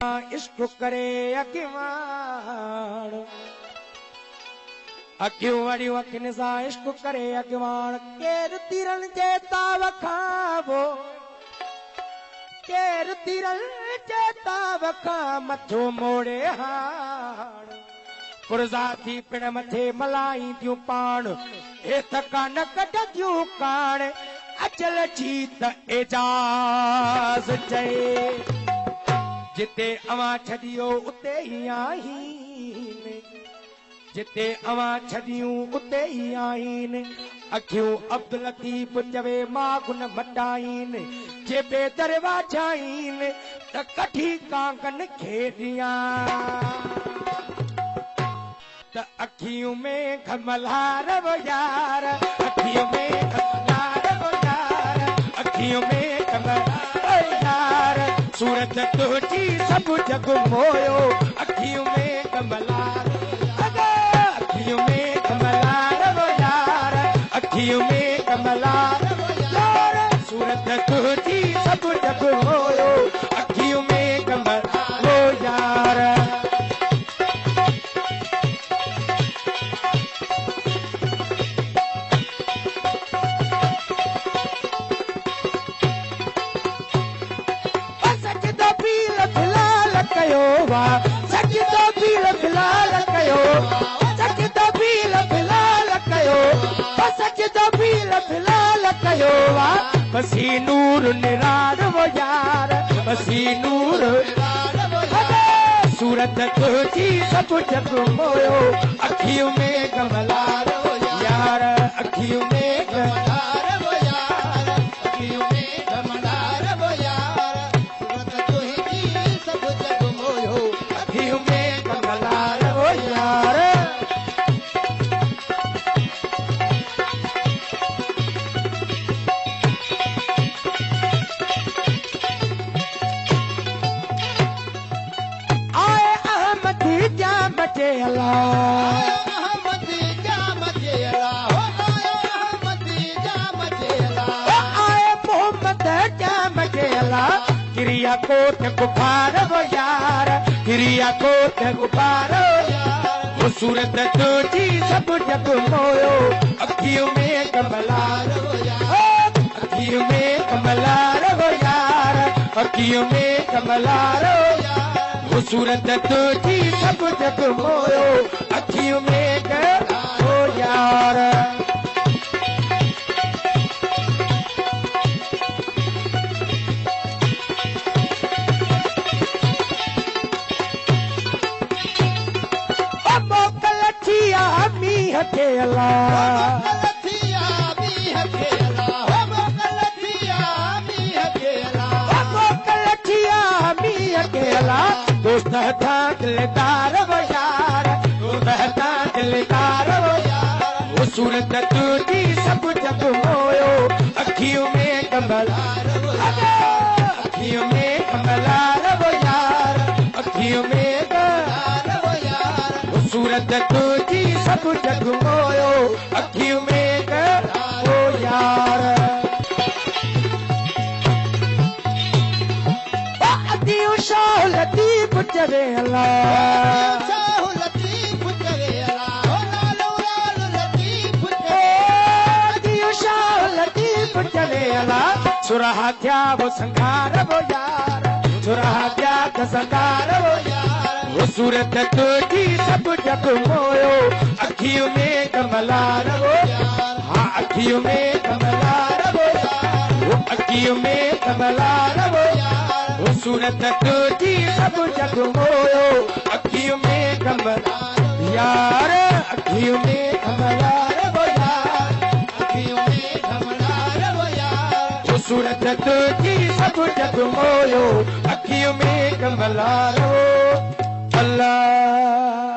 इश्क करे अखिवाण अखियूं वड़ियूं अखियुनि सां इश्क करे अखिवाण केरु तीरनि जे ताव खां केरु तीरनि जे ताव खां मथो मोड़े हाण पुरज़ा थी पिण मथे मल्हाई थियूं पाण हे थका न कढंदियूं काण अचल जी त एजाज़ चए जिते अवां छॾियो उते ही आहिनि जिते अवां छॾियूं उते ही आहिनि अखियूं अब्दुल लतीफ़ चवे मां गुन मटाइनि जे बेदरवाजा आहिनि त कढी कांगन खेॾियां त अखियूं में घमलार वो यार अखियूं में घमलार वो यार अखियूं में घमलार यार सूरत तुझी सब जग मोयो अखियों में कमलार अखियों में कमलार वो यार अखियों में कमलार वो यार सूरत तुझी सब जग मोयो अखियों में कमलार वो यार सजदो पील फिलाल कयो सजदो पील फिलाल कयो सजदो पील फिलाल कयो बसी नूर निरार वो यार बसी नूर सूरत तुझी सब जग मोयो अखियों में कमलार वो यार अखियों में कमलार वो यार अखियों में कमलार वो यार सूरत तुझी सब जग मोयो अखियों में कमलार वो यार आए अहमदी जा बचे अल्लाह अहमदी जा बचे अल्लाह अहमदी जा बचे अल्लाह आए मोहम्मद जा बचे अल्लाह क्रिया कोट गुफार वो यार क्रिया कोट गुफार वो सूरत तुझी सब जग मोयो अखियों में कमलार वो यार अखियों में कमलार वो यार अखियों में कमलार वो सूरत तुझी सब जग मोयो अखियों में कमलार वो यार अकेला मोकलथिया मी अकेला हो मोकलथिया मी अकेला हो मोकलथिया मी अकेला दोस्त था दिलदार वो यार दोस्त था दिलदार वो यार वो सूरत तुझी सब जग मोयो अखियों में कमलार वो अखियों में कमलार वो यार अखियों में कमलार वो यार वो सूरत तुझी सब जग मोयो अखियों में वो यार अदियो शाह लतीफ चवे अल्लाह शाह लतीफ चवे अल्लाह लालो लाल लतीफ चवे अदियो शाह लतीफ चवे अल्लाह सुरहा क्या वो संगार वो यार सुरहा क्या संगार वो यार वो सूरत तुझी सब जग मोयो अखियों में कमलार वो हाँ अखियों में कमलार वो अखियों में कमलार वो सूरत तुझी सब जग मोयो अखियों में कमलार यार अखियों में कमलार वो यार अखियों में कमलार वो यार सूरत तुझी सब जग मोयो अखियों में कमलार वो अल्लाह